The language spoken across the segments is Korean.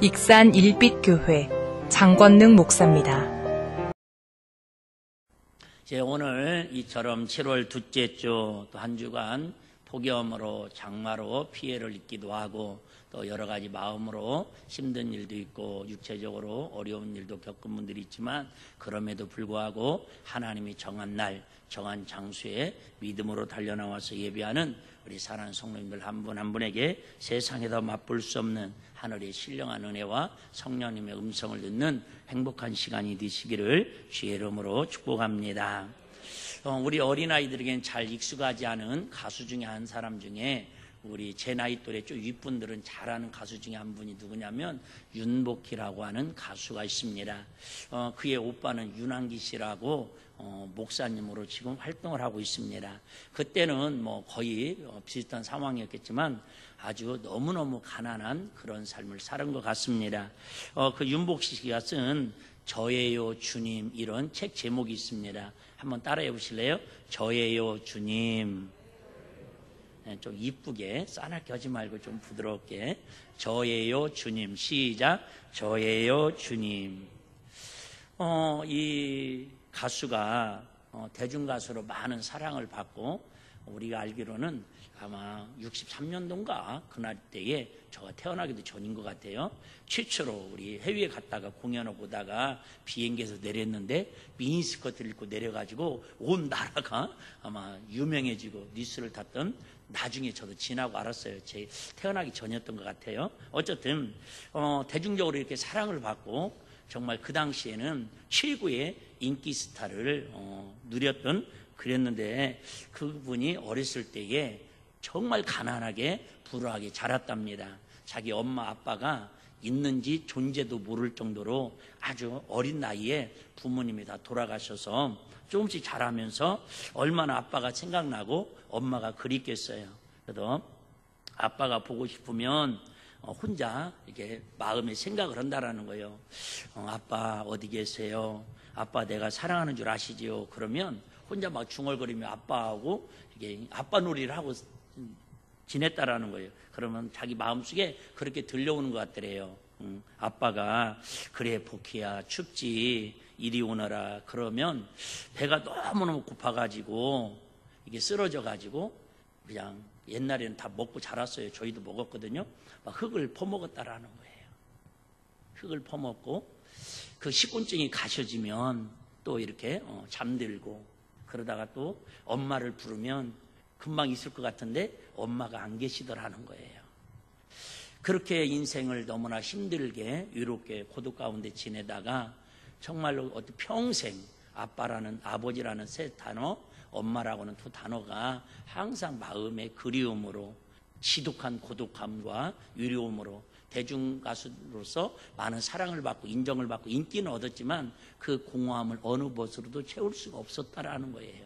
익산 일빛교회 장권능 목사입니다. 오늘 이처럼 7월 둘째 주 또 한 주간 폭염으로 장마로 피해를 입기도 하고 또 여러 가지 마음으로 힘든 일도 있고 육체적으로 어려운 일도 겪은 분들이 있지만 그럼에도 불구하고 하나님이 정한 날 정한 장소에 믿음으로 달려나와서 예배하는 우리 사랑하는 성도님들 한 분 한 분에게 세상에서 맛볼 수 없는 하늘의 신령한 은혜와 성령님의 음성을 듣는 행복한 시간이 되시기를 주의 이름으로 축복합니다. 우리 어린아이들에겐 잘 익숙하지 않은 가수 중에 한 사람 중에 우리 제 나이 또래 좀 윗분들은 잘 아는 가수 중에 한 분이 누구냐면 윤복희라고 하는 가수가 있습니다. 그의 오빠는 윤한기 씨라고 목사님으로 지금 활동을 하고 있습니다. 그때는 뭐 거의 비슷한 상황이었겠지만 아주 너무너무 가난한 그런 삶을 사는 것 같습니다. 그 윤복희 씨가 쓴 저예요 주님 이런 책 제목이 있습니다. 한번 따라해 보실래요? 저예요 주님. 좀 이쁘게 싸납게 하지 말고 좀 부드럽게 저예요 주님. 시작. 저예요 주님. 이 가수가 대중가수로 많은 사랑을 받고 우리가 알기로는 아마 63년도인가 그날 때에 저가 태어나기도 전인 것 같아요. 최초로 우리 해외에 갔다가 공연을 보다가 비행기에서 내렸는데 미니스커트를 입고 내려가지고 온 나라가 아마 유명해지고 뉴스를 탔던 나중에 저도 지나고 알았어요. 제 태어나기 전이었던 것 같아요. 어쨌든 대중적으로 이렇게 사랑을 받고 정말 그 당시에는 최고의 인기 스타를 누렸던 그랬는데 그분이 어렸을 때에 정말 가난하게 불우하게 자랐답니다. 자기 엄마 아빠가 있는지 존재도 모를 정도로 아주 어린 나이에 부모님이 다 돌아가셔서 조금씩 자라면서 얼마나 아빠가 생각나고 엄마가 그립겠어요. 그래도 아빠가 보고 싶으면 혼자 이렇게 마음에 생각을 한다라는 거예요. 아빠 어디 계세요? 아빠 내가 사랑하는 줄 아시지요? 그러면 혼자 막 중얼거리며 아빠하고 이게 아빠 놀이를 하고 지냈다라는 거예요. 그러면 자기 마음속에 그렇게 들려오는 것 같더래요. 아빠가 그래 복희야 춥지 이리 오너라 그러면 배가 너무너무 고파가지고 이게 쓰러져가지고 그냥 옛날에는 다 먹고 자랐어요. 저희도 먹었거든요. 막 흙을 퍼먹었다라는 거예요. 흙을 퍼먹고 그 식곤증이 가셔지면 또 이렇게 잠들고 그러다가 또 엄마를 부르면 금방 있을 것 같은데 엄마가 안 계시더라는 거예요. 그렇게 인생을 너무나 힘들게 외롭게 고독 가운데 지내다가 정말로 어떤 평생 아빠라는 아버지라는 세 단어 엄마라고는 두 단어가 항상 마음의 그리움으로 지독한 고독함과 유리움으로 대중가수로서 많은 사랑을 받고 인정을 받고 인기는 얻었지만 그 공허함을 어느 것으로도 채울 수가 없었다라는 거예요.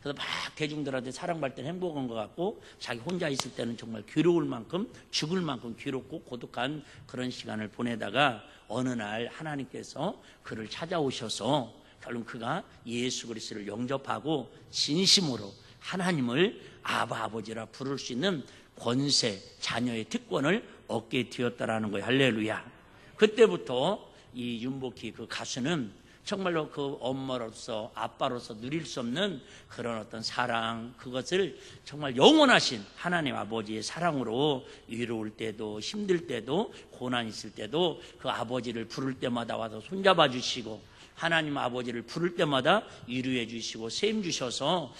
그래서 막 대중들한테 사랑받을 때는 행복한 것 같고 자기 혼자 있을 때는 정말 괴로울 만큼 죽을 만큼 괴롭고 고독한 그런 시간을 보내다가 어느 날 하나님께서 그를 찾아오셔서 결국 그가 예수 그리스도를 영접하고 진심으로 하나님을 아버지라 부를 수 있는 권세, 자녀의 특권을 얻게 되었다라는 거예요. 할렐루야. 그때부터 이 윤복희 그 가수는 정말로 그 엄마로서 아빠로서 누릴 수 없는 그런 어떤 사랑 그것을 정말 영원하신 하나님 아버지의 사랑으로 위로울 때도 힘들 때도 고난 있을 때도 그 아버지를 부를 때마다 와서 손잡아 주시고 하나님 아버지를 부를 때마다 위로해 주시고 세임 주셔서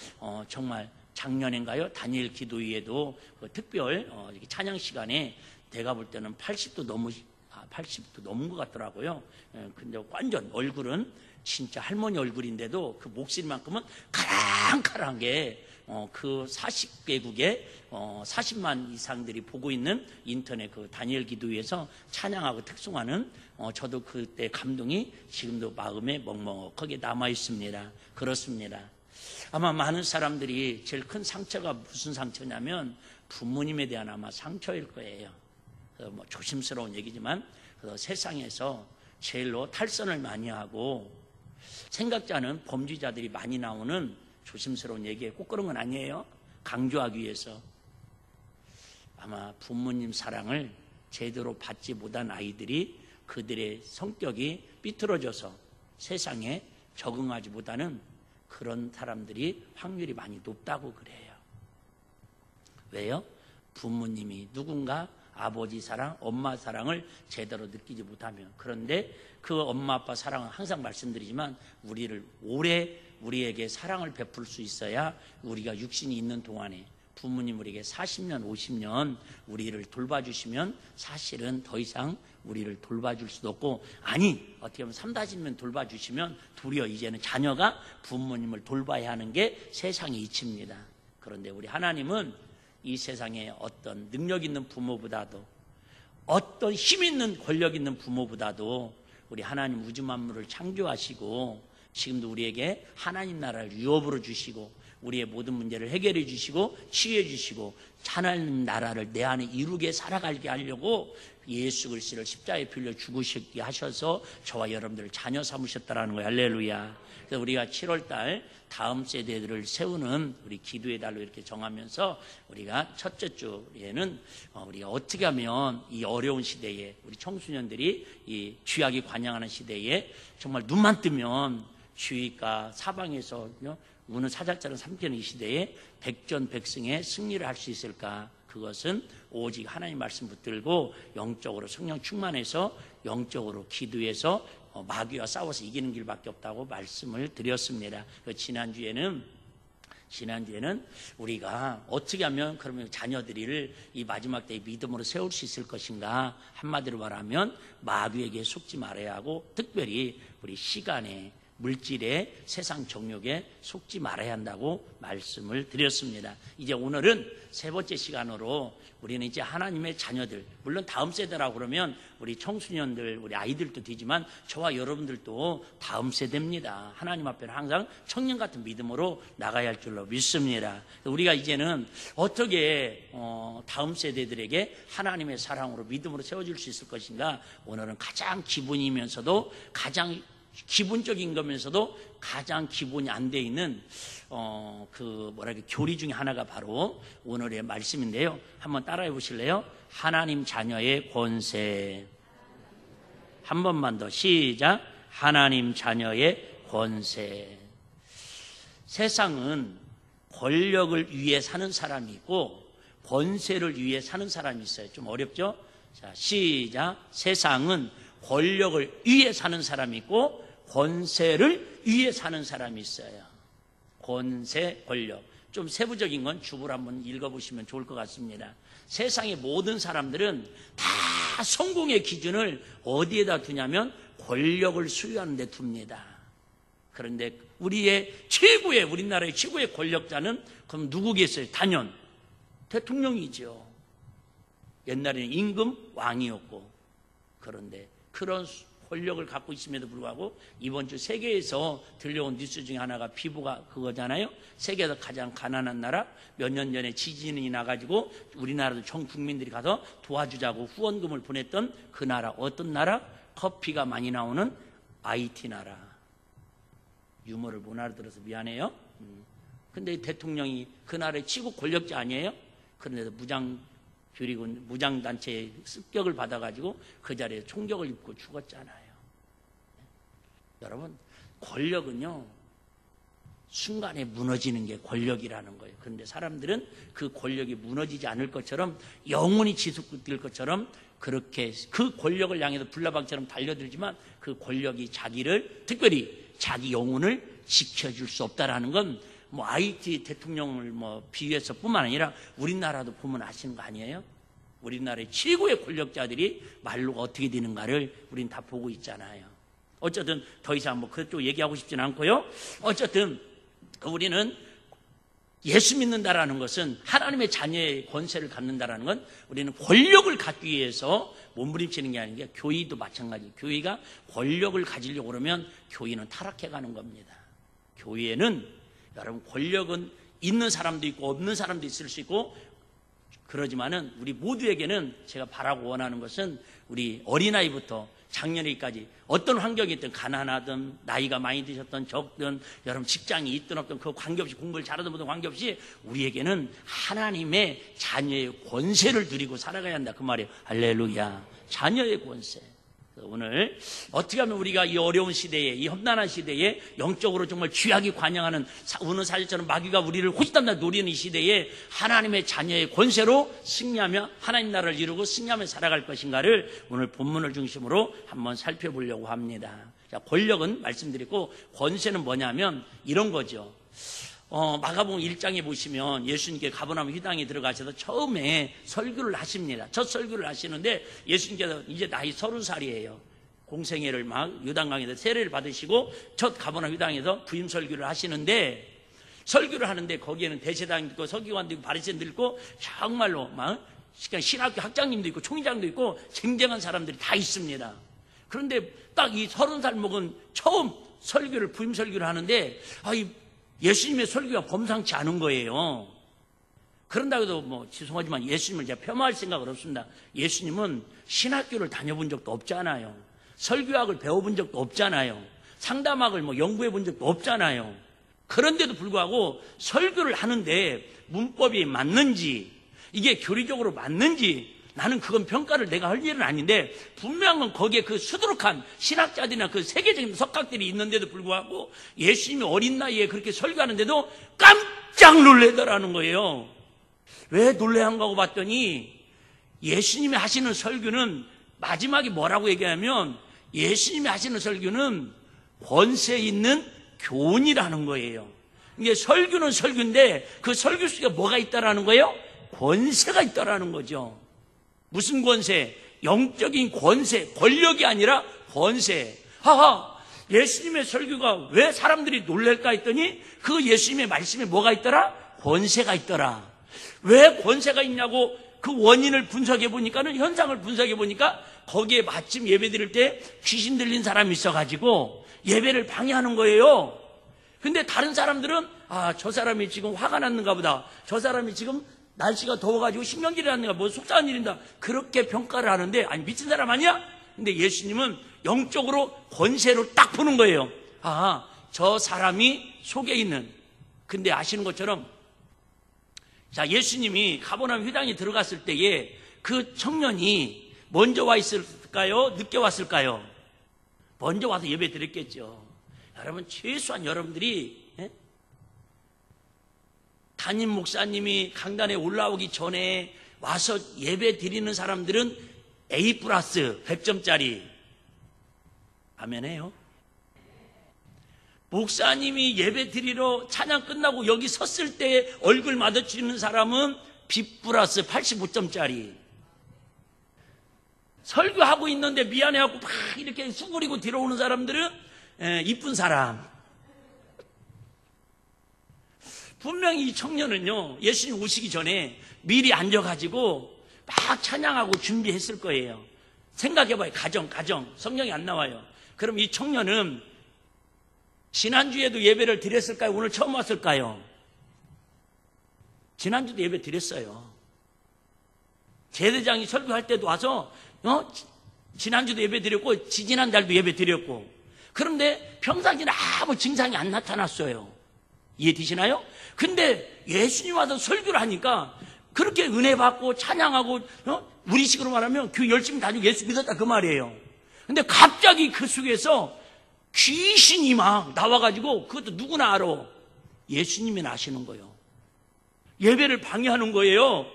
정말 작년인가요? 다니엘 기도회에도 그 특별 찬양 시간에 내가 볼 때는 80도 넘은 것 같더라고요. 근데 완전 얼굴은 진짜 할머니 얼굴인데도 그 목소리만큼은 카랑카랑한 게 그 40개국에 40만 이상들이 보고 있는 인터넷 그 다니엘 기도회에서 찬양하고 특송하는 저도 그때 감동이 지금도 마음에 먹먹하게 남아 있습니다. 그렇습니다. 아마 많은 사람들이 제일 큰 상처가 무슨 상처냐면 부모님에 대한 아마 상처일 거예요. 뭐 조심스러운 얘기지만 세상에서 제일로 탈선을 많이 하고 생각지 않은 범죄자들이 많이 나오는 조심스러운 얘기에 꼭 그런 건 아니에요. 강조하기 위해서 아마 부모님 사랑을 제대로 받지 못한 아이들이 그들의 성격이 삐뚤어져서 세상에 적응하지 못하는 그런 사람들이 확률이 많이 높다고 그래요. 왜요? 부모님이 누군가 아버지 사랑, 엄마 사랑을 제대로 느끼지 못하면. 그런데 그 엄마 아빠 사랑은 항상 말씀드리지만 우리를 오래 우리에게 사랑을 베풀 수 있어야 우리가 육신이 있는 동안에 부모님 우리에게 40년, 50년 우리를 돌봐주시면 사실은 더 이상 우리를 돌봐줄 수도 없고, 아니 어떻게 보면 3-년 돌봐주시면 도리어 이제는 자녀가 부모님을 돌봐야 하는 게 세상의 이치입니다. 그런데 우리 하나님은 이 세상에 어떤 능력 있는 부모보다도, 어떤 힘 있는 권력 있는 부모보다도 우리 하나님 우주 만물을 창조하시고 지금도 우리에게 하나님 나라를 유업으로 주시고 우리의 모든 문제를 해결해 주시고 치유해 주시고 하나님 나라를 내 안에 이루게 살아가게 하려고 예수 그리스도를 십자가에 빌려 죽으시게 하셔서 저와 여러분들을 자녀 삼으셨다라는 거예요. 할렐루야. 그래서 우리가 7월달 다음 세대들을 세우는 우리 기도의 달로 이렇게 정하면서 우리가 첫째 주에는 우리가 어떻게 하면 이 어려운 시대에 우리 청소년들이 이 쥐약이 관영하는 시대에 정말 눈만 뜨면 쥐가 사방에서 우는 사자처럼 삼키는 이 시대에 백전백승의 승리를 할 수 있을까? 그것은 오직 하나님 말씀 붙들고 영적으로 성령 충만해서 영적으로 기도해서 마귀와 싸워서 이기는 길밖에 없다고 말씀을 드렸습니다. 지난주에는 우리가 어떻게 하면 그러면 자녀들을 이 마지막 때의 믿음으로 세울 수 있을 것인가? 한마디로 말하면 마귀에게 속지 말아야 하고, 특별히 우리 시간에 물질에 세상 정욕에 속지 말아야 한다고 말씀을 드렸습니다. 이제 오늘은 세 번째 시간으로 우리는 이제 하나님의 자녀들, 물론 다음 세대라고 그러면 우리 청소년들, 우리 아이들도 되지만 저와 여러분들도 다음 세대입니다. 하나님 앞에는 항상 청년 같은 믿음으로 나가야 할 줄로 믿습니다. 우리가 이제는 어떻게 다음 세대들에게 하나님의 사랑으로 믿음으로 세워줄 수 있을 것인가? 오늘은 가장 기본이면서도 가장 기본적인 거면서도 가장 기본이 안 돼 있는 교리 중에 하나가 바로 오늘의 말씀인데요. 한번 따라해 보실래요? 하나님 자녀의 권세. 한 번만 더 시작. 하나님 자녀의 권세. 세상은 권력을 위해 사는 사람이 있고 권세를 위해 사는 사람이 있어요. 좀 어렵죠? 자, 시작. 세상은 권력을 위해 사는 사람이 있고 권세를 위해 사는 사람이 있어요. 권세, 권력. 좀 세부적인 건 주부를 한번 읽어보시면 좋을 것 같습니다. 세상의 모든 사람들은 다 성공의 기준을 어디에다 두냐면 권력을 수유하는 데 둡니다. 그런데 우리나라의 최고의 권력자는 그럼 누구겠어요? 단연 대통령이죠. 옛날에는 임금 왕이었고, 그런데 그런 권력을 갖고 있음에도 불구하고 이번 주 세계에서 들려온 뉴스 중에 하나가 비보가 그거잖아요. 세계에서 가장 가난한 나라, 몇 년 전에 지진이 나가지고 우리나라도 전 국민들이 가서 도와주자고 후원금을 보냈던 그 나라, 어떤 나라? 커피가 많이 나오는 IT 나라. 유머를 못 알아들어서 미안해요. 근데 대통령이 그 나라의 최고 권력자 아니에요? 그런데도 무장단체의 습격을 받아가지고 그 자리에 총격을 입고 죽었잖아요. 여러분, 권력은요 순간에 무너지는 게 권력이라는 거예요. 그런데 사람들은 그 권력이 무너지지 않을 것처럼, 영원히 지속될 것처럼 그렇게 그 권력을 향해서 불나방처럼 달려들지만 그 권력이 자기를, 특별히 자기 영혼을 지켜줄 수 없다라는 건 IT 대통령을 비유해서 뿐만 아니라 우리나라도 보면 아시는 거 아니에요? 우리나라의 최고의 권력자들이 말로가 어떻게 되는가를 우린 다 보고 있잖아요. 어쨌든 더 이상 그쪽 얘기하고 싶지는 않고요. 어쨌든 우리는 예수 믿는다라는 것은, 하나님의 자녀의 권세를 갖는다라는 건 우리는 권력을 갖기 위해서 몸부림치는 게 아닌 게, 교회도 마찬가지. 교회가 권력을 가지려고 그러면 교회는 타락해가는 겁니다. 교회는 여러분, 권력은 있는 사람도 있고 없는 사람도 있을 수 있고, 그러지만은 우리 모두에게는 제가 바라고 원하는 것은 우리 어린아이부터 장년기까지 어떤 환경이든 가난하든 나이가 많이 드셨든 적든 여러분 직장이 있든 없든 그 관계없이 공부를 잘하든 못하든 관계없이 우리에게는 하나님의 자녀의 권세를 누리고 살아가야 한다 그 말이에요. 할렐루야. 자녀의 권세. 오늘 어떻게 하면 우리가 이 어려운 시대에 이 험난한 시대에 영적으로 정말 쥐약이 관영하는 우는 사실처럼 마귀가 우리를 호시탐탐 노리는 이 시대에 하나님의 자녀의 권세로 승리하며 하나님 나라를 이루고 승리하며 살아갈 것인가를 오늘 본문을 중심으로 한번 살펴보려고 합니다. 자, 권력은 말씀드리고 권세는 뭐냐면 이런 거죠. 마가복음 1장에 보시면 예수님께 가버나움 휘당에 들어가셔서 처음에 설교를 하십니다. 첫 설교를 하시는데 예수님께서 이제 나이 30살이에요. 공생애를 막 요단강에서 세례를 받으시고 첫 가버나움 휘당에서 부임 설교를 하시는데 설교를 하는데 거기에는 대제사장도 있고 서기관도 있고 바리새인도 있고 정말로 막 신학교 학장님도 있고 총회장도 있고 쟁쟁한 사람들이 다 있습니다. 그런데 딱 이 30살 먹은 처음 설교를 부임 설교를 하는데 예수님의 설교가 범상치 않은 거예요. 그런다고 해도 죄송하지만 예수님을 제가 폄하할 생각은 없습니다. 예수님은 신학교를 다녀본 적도 없잖아요. 설교학을 배워본 적도 없잖아요. 상담학을 연구해 본 적도 없잖아요. 그런데도 불구하고 설교를 하는데 문법이 맞는지 이게 교리적으로 맞는지 나는 그건 평가를 내가 할 일은 아닌데 분명한 건 거기에 그 수두룩한 신학자들이나 그 세계적인 석학들이 있는데도 불구하고 예수님이 어린 나이에 그렇게 설교하는데도 깜짝 놀래더라는 거예요. 왜 놀래한가 하고 봤더니 예수님이 하시는 설교는 마지막에 뭐라고 얘기하면 예수님이 하시는 설교는 권세 있는 교훈이라는 거예요. 이게 설교는 설교인데 그 설교 속에 뭐가 있다라는 거예요? 권세가 있다라는 거죠. 무슨 권세? 영적인 권세, 권력이 아니라 권세. 예수님의 설교가 왜 사람들이 놀랄까 했더니 그 예수님의 말씀에 뭐가 있더라? 권세가 있더라. 왜 권세가 있냐고 그 원인을 분석해 보니까는 현상을 분석해 보니까 거기에 마침 예배 드릴 때 귀신 들린 사람이 있어가지고 예배를 방해하는 거예요. 근데 다른 사람들은 저 사람이 지금 화가 났는가 보다. 저 사람이 지금 날씨가 더워가지고 신경질이 났는가 속상한 일인다. 그렇게 평가를 하는데 미친 사람 아니야? 근데 예수님은 영적으로 권세로 딱 보는 거예요. 저 사람이 속에 있는. 근데 아시는 것처럼 자 예수님이 가버나움 회당에 들어갔을 때에 그 청년이 먼저 와 있을까요? 늦게 왔을까요? 먼저 와서 예배 드렸겠죠. 여러분 최소한 여러분들이 담임 목사님이 강단에 올라오기 전에 와서 예배 드리는 사람들은 A+ 100점짜리 아멘해요. 목사님이 예배 드리러 찬양 끝나고 여기 섰을 때 얼굴 마주치는 사람은 B+ 85점짜리. 설교하고 있는데 미안해하고 막 이렇게 수그리고 들어오는 사람들은 이쁜 사람. 분명히 이 청년은요 예수님 오시기 전에 미리 앉아가지고 막 찬양하고 준비했을 거예요. 생각해봐요. 가정 성경이 안 나와요. 그럼 이 청년은 지난주에도 예배를 드렸을까요? 오늘 처음 왔을까요? 지난주도 예배 드렸어요. 제대장이 설교할 때도 와서 지난주도 예배 드렸고 지지난달도 예배 드렸고 그런데 평상시에 아무 증상이 안 나타났어요. 이해되시나요? 근데 예수님 와서 설교를 하니까 그렇게 은혜 받고 찬양하고 우리식으로 말하면 교회 열심히 다니고 예수 믿었다 그 말이에요. 근데 갑자기 그 속에서 귀신이 막 나와가지고 그것도 누구나 알아. 예수님이 나시는 거예요. 예배를 방해하는 거예요.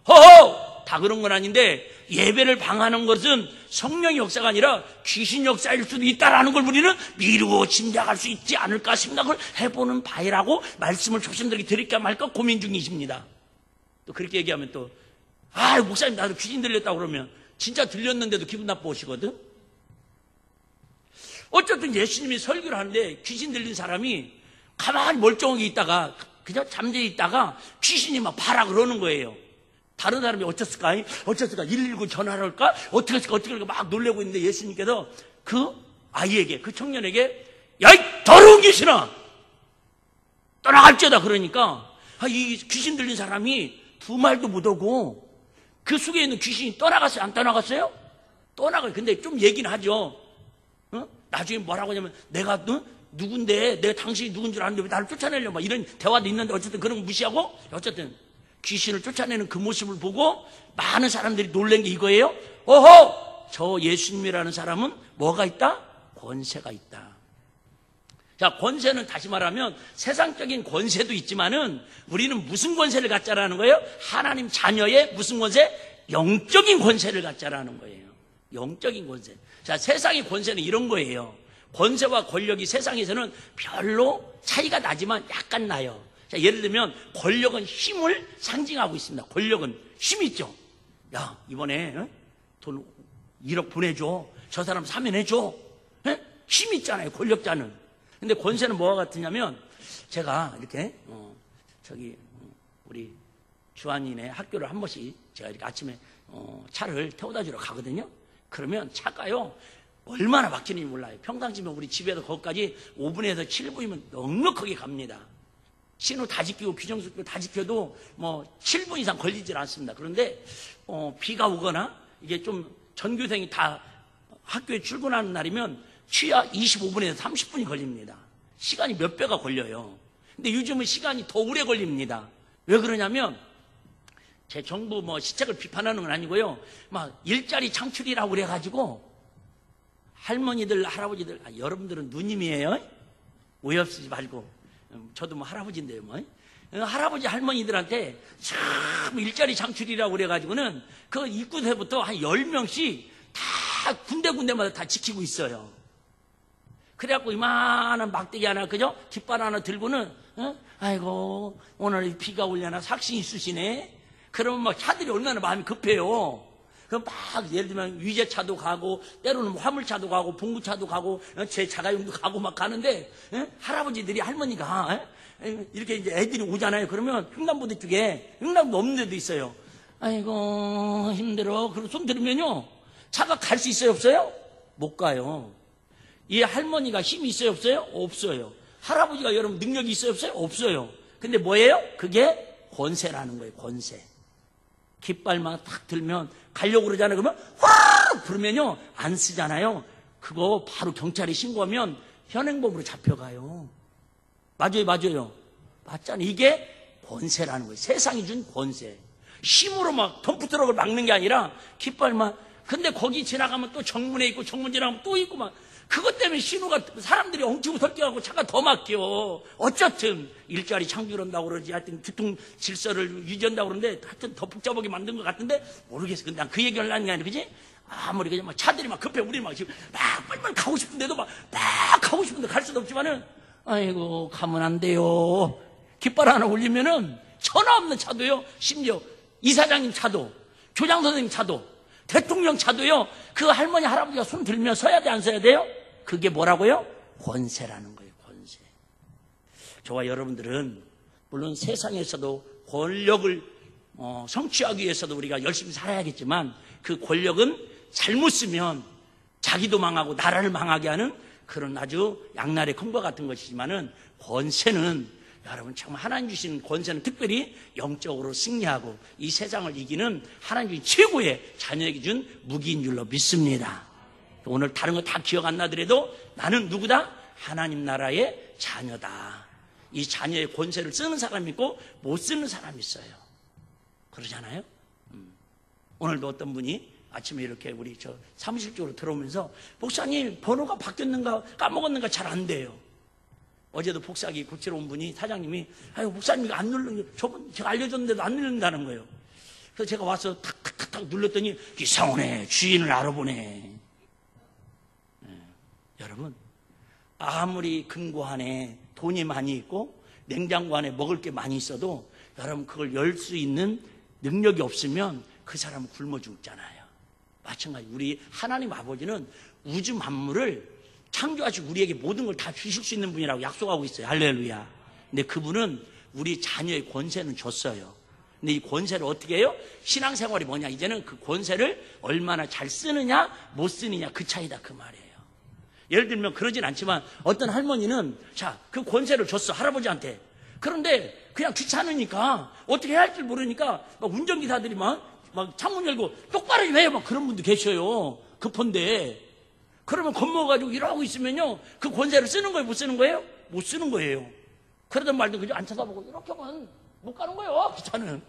허허! 다 그런 건 아닌데 예배를 방해하는 것은 성령의 역사가 아니라 귀신 역사일 수도 있다라는 걸 우리는 미루고 짐작할 수 있지 않을까 생각을 해보는 바이라고 말씀을 조심스럽게 드릴까 말까 고민 중이십니다. 또 그렇게 얘기하면 또 목사님 나도 귀신 들렸다고 그러면 진짜 들렸는데도 기분 나쁘시거든. 어쨌든 예수님이 설교를 하는데 귀신 들린 사람이 가만히 멀쩡하게 있다가 그냥 잠재에 있다가 귀신이 막 봐라 그러는 거예요. 다른 사람이 어쩌을까? 119 전화를 할까? 어떻게 할까? 막 놀래고 있는데 예수님께서 그 아이에게, 그 청년에게 야, 이 더러운 귀신아! 떠나갈지어다 그러니까 이 귀신 들린 사람이 두 말도 못하고 그 속에 있는 귀신이 떠나갔어요? 안 떠나갔어요? 떠나가요. 근데 좀 얘기는 하죠. 나중에 뭐라고 하냐면, 내가 누군데, 내가 당신이 누군 줄 아는데 왜 나를 쫓아내려고, 막 이런 대화도 있는데, 어쨌든 그런 거 무시하고, 어쨌든 귀신을 쫓아내는 그 모습을 보고 많은 사람들이 놀란 게 이거예요. 어허! 저 예수님이라는 사람은 뭐가 있다? 권세가 있다. 자, 권세는 다시 말하면 세상적인 권세도 있지만은 우리는 무슨 권세를 갖자라는 거예요? 하나님 자녀의 무슨 권세? 영적인 권세를 갖자라는 거예요. 영적인 권세. 자, 세상의 권세는 이런 거예요. 권세와 권력이 세상에서는 별로 차이가 나지만 약간 나요. 자, 예를 들면 권력은 힘을 상징하고 있습니다. 권력은 힘 있죠. 야, 이번에 돈 1억 보내줘. 저 사람 사면해줘. 힘 있잖아요, 권력자는. 근데 권세는 뭐가 같으냐면, 제가 이렇게 우리 주한이네 학교를 한 번씩 제가 이렇게 아침에 차를 태워다 주러 가거든요. 그러면 차가요 얼마나 막히는지 몰라요. 평상시면 우리 집에서 거기까지 5분에서 7분이면 넉넉하게 갑니다. 신호 다 지키고 규정속도 다 지켜도 뭐 7분 이상 걸리질 않습니다. 그런데 비가 오거나 이게 좀 전교생이 다 학교에 출근하는 날이면 취하 25분에서 30분이 걸립니다. 시간이 몇 배가 걸려요. 근데 요즘은 시간이 더 오래 걸립니다. 왜 그러냐면, 제 정부 뭐 시책을 비판하는 건 아니고요, 막 일자리 창출이라고 그래가지고 할머니들, 할아버지들, 여러분들은 누님이에요? 오해 없으지 말고, 저도 뭐 할아버지인데요, 뭐. 할아버지 할머니들한테 참 일자리 창출이라고 그래가지고는 그 입구에부터 한 10명씩 다 군데군데마다 다 지키고 있어요. 그래갖고 이만한 막대기 하나, 그죠? 깃발 하나 들고는, 아이고, 오늘 비가 오려나 삭신이 있으시네? 그러면 막 차들이 얼마나 마음이 급해요. 그럼 막, 예를 들면 위제차도 가고, 때로는 화물차도 가고, 봉구차도 가고, 제 자가용도 가고 막 가는데, 할아버지들이, 할머니가, 이렇게 이제 애들이 오잖아요. 그러면 횡단보도 쪽에, 횡단보도 없는 데도 있어요. 아이고, 힘들어. 그럼 손 들으면요, 차가 갈 수 있어요, 없어요? 못 가요. 이 할머니가 힘이 있어요, 없어요? 없어요. 할아버지가 여러분 능력이 있어요, 없어요? 없어요. 근데 뭐예요? 그게 권세라는 거예요, 권세. 깃발만 탁 들면 가려고 그러잖아요. 그러면 확 부르면요, 안 쓰잖아요. 그거 바로 경찰에 신고하면 현행범으로 잡혀가요. 맞아요, 맞아요. 맞잖아요. 이게 권세라는 거예요. 세상이 준 권세. 힘으로 막 덤프트럭을 막는 게 아니라 깃발만. 근데 거기 지나가면 또 정문에 있고, 정문 지나가면 또 있고 막. 그것 때문에 신호가, 사람들이 엉키고 설득하고 차가 더 막혀. 어쨌든 일자리 창출한다고 그러지, 하여튼 교통 질서를 유지한다고 그러는데, 하여튼 더 복잡하게 만든 것 같은데 모르겠어. 근데 난 그 얘기를 하는 게 아니라, 그지? 아무리 그냥 막 차들이 막 급해. 우리 막 지금 막 빨리 가고 싶은데도 막 가고 싶은데 갈 수도 없지만은, 아이고 가면 안 돼요. 깃발 하나 올리면은 전화 없는 차도요, 심지어 이사장님 차도, 교장 선생님 차도, 대통령 차도요, 그 할머니 할아버지가 손 들면 서야 돼, 안 서야 돼요? 그게 뭐라고요? 권세라는 거예요, 권세. 저와 여러분들은 물론 세상에서도 권력을 성취하기 위해서도 우리가 열심히 살아야겠지만, 그 권력은 잘못 쓰면 자기도 망하고 나라를 망하게 하는 그런 아주 양날의 검과 같은 것이지만은, 권세는 여러분 정말 하나님 주신 권세는 특별히 영적으로 승리하고 이 세상을 이기는 하나님 최고의 자녀에게 준 무기인 줄로 믿습니다. 오늘 다른 거 다 기억 안 나더라도 나는 누구다? 하나님 나라의 자녀다. 이 자녀의 권세를 쓰는 사람이 있고 못 쓰는 사람이 있어요. 그러잖아요. 오늘도 어떤 분이 아침에 이렇게 우리 저 사무실 쪽으로 들어오면서, 목사님 번호가 바뀌었는가 까먹었는가 잘 안 돼요. 어제도 복사기 고치러 온 분이, 사장님이, 아유 목사님이 안 누르는 게, 저번 제가 알려줬는데도 안 누른다는 거예요. 그래서 제가 와서 탁탁탁탁 눌렀더니 이상하네, 주인을 알아보네. 여러분, 아무리 금고 안에 돈이 많이 있고 냉장고 안에 먹을 게 많이 있어도 여러분 그걸 열 수 있는 능력이 없으면 그 사람은 굶어 죽잖아요. 마찬가지 우리 하나님 아버지는 우주 만물을 창조하시고 우리에게 모든 걸 다 주실 수 있는 분이라고 약속하고 있어요. 할렐루야. 근데 그분은 우리 자녀의 권세는 줬어요. 근데 이 권세를 어떻게 해요? 신앙생활이 뭐냐, 이제는 그 권세를 얼마나 잘 쓰느냐 못 쓰느냐 그 차이다, 그 말이에요. 예를 들면 그러진 않지만 어떤 할머니는 자, 그 권세를 줬어, 할아버지한테. 그런데 그냥 귀찮으니까 어떻게 해야 할지 모르니까 막 운전기사들이 막 막 창문 열고 똑바로 좀 해요. 막 그런 분도 계셔요. 급한데. 그러면 겁먹어가지고 이러고 있으면요. 그 권세를 쓰는 거예요? 못 쓰는 거예요? 못 쓰는 거예요. 그러던 말도 그저 안 쳐다보고 이렇게 하면 못 가는 거예요. 기차는.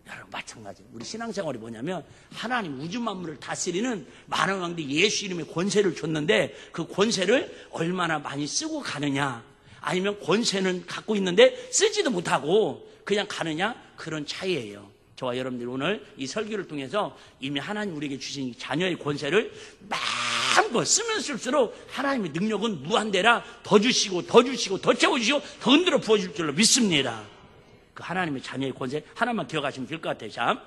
여러분 마찬가지. 우리 신앙생활이 뭐냐면 하나님 우주 만물을 다스리는 만왕 왕대 예수 이름의 권세를 줬는데 그 권세를 얼마나 많이 쓰고 가느냐, 아니면 권세는 갖고 있는데 쓰지도 못하고 그냥 가느냐, 그런 차이예요. 저와 여러분들이 오늘 이 설교를 통해서 이미 하나님 우리에게 주신 자녀의 권세를 마음껏 쓰면 쓸수록 하나님의 능력은 무한대라 더 주시고 더 주시고 더 채워주시고 더 흔들어 부어줄 줄로 믿습니다. 그 하나님의 자녀의 권세 하나만 기억하시면 될 것 같아요. 자,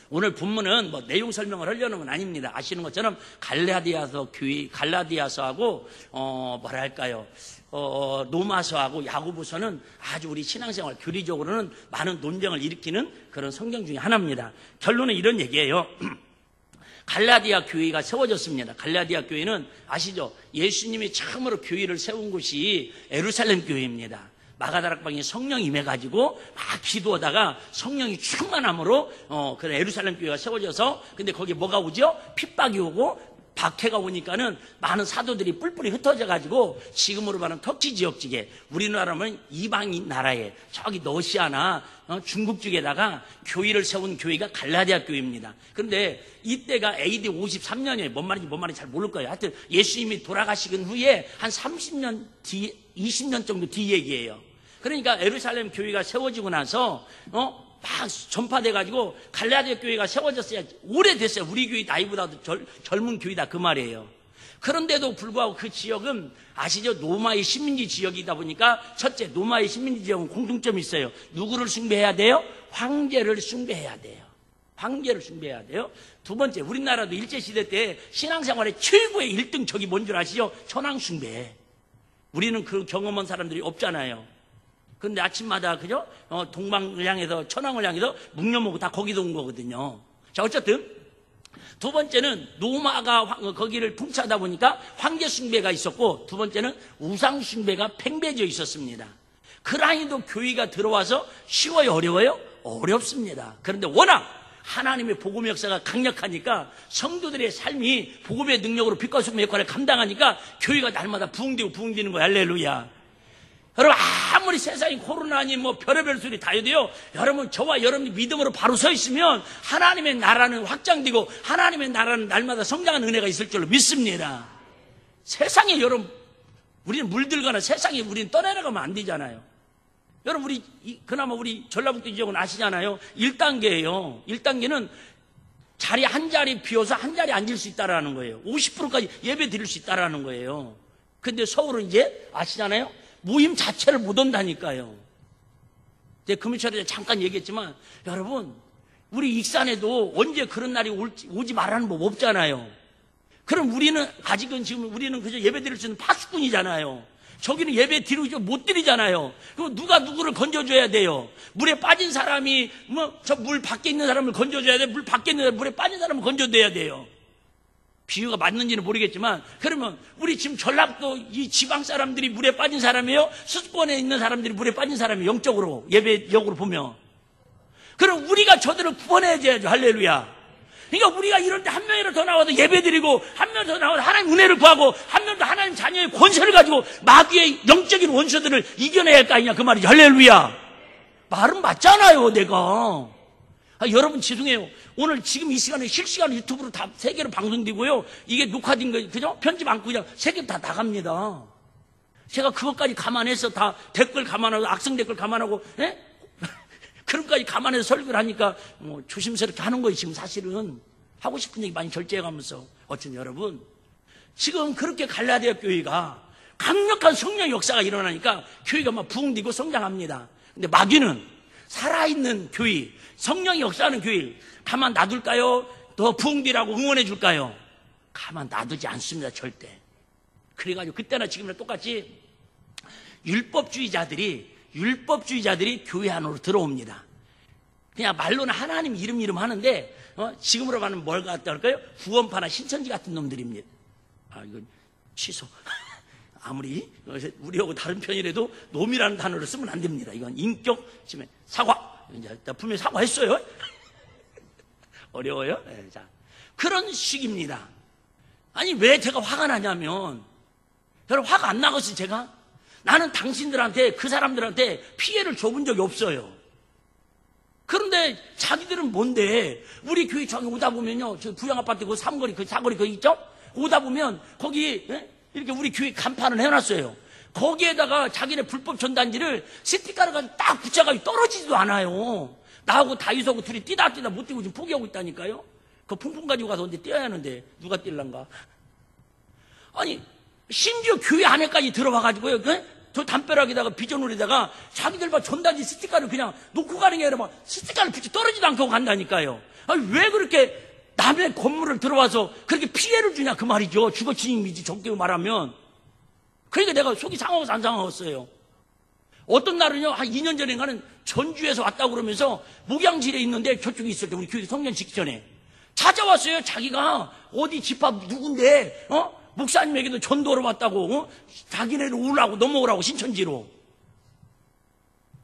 오늘 본문은 뭐 내용 설명을 하려는 건 아닙니다. 아시는 것처럼 갈라디아서 교회, 갈라디아서하고 뭐랄까요, 로마서하고 야고보서는 아주 우리 신앙생활 교리적으로는 많은 논쟁을 일으키는 그런 성경 중에 하나입니다. 결론은 이런 얘기예요. 갈라디아 교회가 세워졌습니다. 갈라디아 교회는 아시죠? 예수님이 처음으로 교회를 세운 곳이 예루살렘 교회입니다. 마가다락방에 성령이 임해가지고 막 기도하다가 성령이 충만함으로 그런 예루살렘 교회가 세워져서, 근데 거기에 뭐가 오죠? 핍박이 오고 박해가 오니까는 많은 사도들이 뿔뿔이 흩어져가지고 지금으로 말하는 터키 지역지에, 우리나라는 이방인 나라에 저기 러시아나 중국 쪽에다가 교회를 세운 교회가 갈라디아 교회입니다. 그런데 이때가 AD 53년이에요. 뭔 말인지 잘 모를 거예요. 하여튼 예수님이 돌아가시긴 후에 한 30년 뒤, 20년 정도 뒤 얘기예요. 그러니까 예루살렘 교회가 세워지고 나서 막 전파돼가지고 갈라디아 교회가 세워졌어야 오래됐어요. 우리 교회 나이보다도 젊은 교회다 그 말이에요. 그런데도 불구하고 그 지역은 아시죠? 로마의 식민지 지역이다 보니까 첫째, 로마의 식민지 지역은 공통점이 있어요. 누구를 숭배해야 돼요? 황제를 숭배해야 돼요. 황제를 숭배해야 돼요. 두 번째, 우리나라도 일제시대 때 신앙생활의 최고의 1등적이 뭔 줄 아시죠? 천황 숭배. 우리는 그 경험한 사람들이 없잖아요. 그런데 아침마다 그죠? 동방을 향해서, 천황을 향해서 묵념하고 다 거기도 온 거거든요. 자, 어쨌든 두 번째는 로마가 거기를 통치하다 보니까 황제 숭배가 있었고, 두 번째는 우상 숭배가 팽배져 있었습니다. 그라인도 교회가 들어와서 쉬워요, 어려워요? 어렵습니다. 그런데 워낙 하나님의 복음의 역사가 강력하니까 성도들의 삶이 복음의 능력으로 빛과 소금의 역할을 감당하니까 교회가 날마다 부흥되고 부흥되는 거예요. 할렐루야. 여러분, 아무리 세상이 코로나니 뭐 별의별 소리 다 해도요, 여러분, 저와 여러분이 믿음으로 바로 서 있으면 하나님의 나라는 확장되고 하나님의 나라는 날마다 성장하는 은혜가 있을 줄로 믿습니다. 세상에 여러분, 우리는 물들거나 세상에 우리는 떠내려가면 안 되잖아요. 여러분, 그나마 우리 전라북도 지역은 아시잖아요. 1단계예요. 1단계는 자리 한 자리 비워서 한 자리 앉을 수 있다라는 거예요. 50%까지 예배 드릴 수 있다라는 거예요. 근데 서울은 이제 아시잖아요. 모임 자체를 못 온다니까요. 제가 금요일에 잠깐 얘기했지만, 여러분, 우리 익산에도 언제 그런 날이 오지 말라는 법 없잖아요. 그럼 우리는 아직은 지금 우리는 그저 예배 드릴 수 있는 파수꾼이잖아요. 저기는 예배 드리고 못 드리잖아요. 그럼 누가 누구를 건져줘야 돼요? 물에 빠진 사람이 저 물 밖에 있는 사람을 건져줘야 돼요. 물 밖에 있는 물에 빠진 사람을 건져줘야 돼요. 비유가 맞는지는 모르겠지만, 그러면 우리 지금 전라도 이 지방 사람들이 물에 빠진 사람이에요? 수도권에 있는 사람들이 물에 빠진 사람이에요? 영적으로, 예배역으로 보면. 그럼 우리가 저들을 구원해야죠. 할렐루야. 그러니까 우리가 이럴 때 한 명이라도 더 나와서 예배드리고, 한 명 더 나와서 하나님 은혜를 구하고, 한 명 더 하나님 자녀의 권세를 가지고 마귀의 영적인 원수들을 이겨내야 할 거 아니냐 그 말이죠. 할렐루야. 말은 맞잖아요, 내가. 여러분 죄송해요. 오늘 지금 이 시간에 실시간 유튜브로 다 세계로 방송되고요. 이게 녹화된 거, 그죠? 편집 않고 그냥 세계로 다 나갑니다. 제가 그것까지 감안해서 다 댓글 감안하고, 악성 댓글 감안하고, 예? 그런 것까지 감안해서 설교를 하니까 뭐 조심스럽게 하는 거예요. 지금 사실은 하고 싶은 얘기 많이 절제해가면서. 어쨌든 여러분, 지금 그렇게 갈라디아 교회가 강력한 성령 역사가 일어나니까 교회가 막 부흥되고 성장합니다. 근데 마귀는 살아있는 교회, 성령이 역사하는 교회를 가만 놔둘까요? 더 부흥되라고 응원해 줄까요? 가만 놔두지 않습니다. 절대. 그래가지고 그때나 지금이나 똑같이 율법주의자들이 교회 안으로 들어옵니다. 그냥 말로는 하나님 이름 하는데 지금으로 말하면 뭘 갖다 할까요? 구원파나 신천지 같은 놈들입니다. 이건 취소. 아무리 우리하고 다른 편이라도 놈이라는 단어를 쓰면 안 됩니다. 이건 인격 지금 사과. 이제 분명히 사과했어요. 어려워요? 네, 자, 그런 식입니다. 아니, 왜 제가 화가 나냐면, 여러분, 화가 안 나겠어요, 제가? 나는 당신들한테, 그 사람들한테 피해를 줘본 적이 없어요. 그런데 자기들은 뭔데, 우리 교회 저기 오다 보면요, 저 부양아파트 그 삼거리, 그 사거리 거기 있죠? 오다 보면, 거기, 이렇게 우리 교회 간판을 해놨어요. 거기에다가 자기네 불법 전단지를 스티커를 가지고 딱 붙여가지고 떨어지지도 않아요. 나하고 다이소하고 둘이 뛰다 못 뛰고 지금 포기하고 있다니까요? 그 풍풍 가지고 가서 언제 뛰어야 하는데, 누가 뛸란가? 아니, 심지어 교회 안에까지 들어와가지고요, 저 담벼락에다가 비전홀에다가 자기들 막 전단지 스티커를 그냥 놓고 가는 게 아니라 막 스티커를 붙여 떨어지도 않고 간다니까요. 아니, 왜 그렇게 남의 건물을 들어와서 그렇게 피해를 주냐, 그 말이죠. 주거 침입이지, 적게 말하면. 그러니까 내가 속이 상하고서 안 상하겠어요. 어떤 날은요, 한 2년 전인가는 전주에서 왔다고 그러면서 목양실에 있는데 저쪽에 있을 때 우리 교회 성년 짓기 전에 찾아왔어요. 자기가 어디 집합 누군데, 목사님에게도 전도를 왔다고, 자기네를 오라고, 넘어오라고, 신천지로.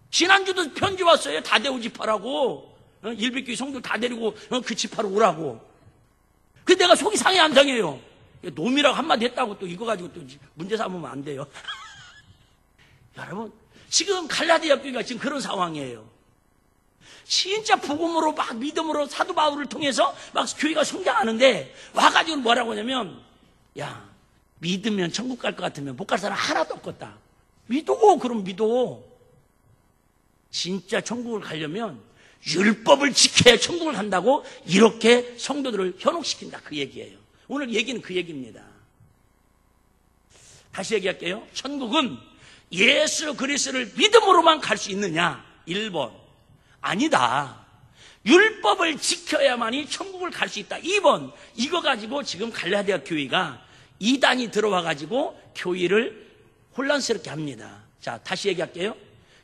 지난주도 편지 왔어요. 다대우 집합하라고. 일백교회 성도 다 데리고, 그 집합으로 오라고. 근데 내가 속이 상해 안 상해요. 놈이라고 한마디 했다고 또 이거 가지고 또 문제 삼으면 안 돼요. 여러분, 지금 갈라디아 교회가 지금 그런 상황이에요. 진짜 복음으로 막 믿음으로 사도 바울을 통해서 막 교회가 성장하는데 와가지고 뭐라고 하냐면, 야, 믿으면 천국 갈 것 같으면 못 갈 사람 하나도 없겠다. 믿어. 그럼 믿어. 진짜 천국을 가려면 율법을 지켜야 천국을 간다고 이렇게 성도들을 현혹시킨다, 그 얘기예요. 오늘 얘기는 그 얘기입니다. 다시 얘기할게요. 천국은 예수 그리스도를 믿음으로만 갈 수 있느냐? 1번 아니다. 율법을 지켜야만이 천국을 갈 수 있다. 2번 이거 가지고 지금 갈라디아 교회가 이단이 들어와가지고 교회를 혼란스럽게 합니다. 자, 다시 얘기할게요.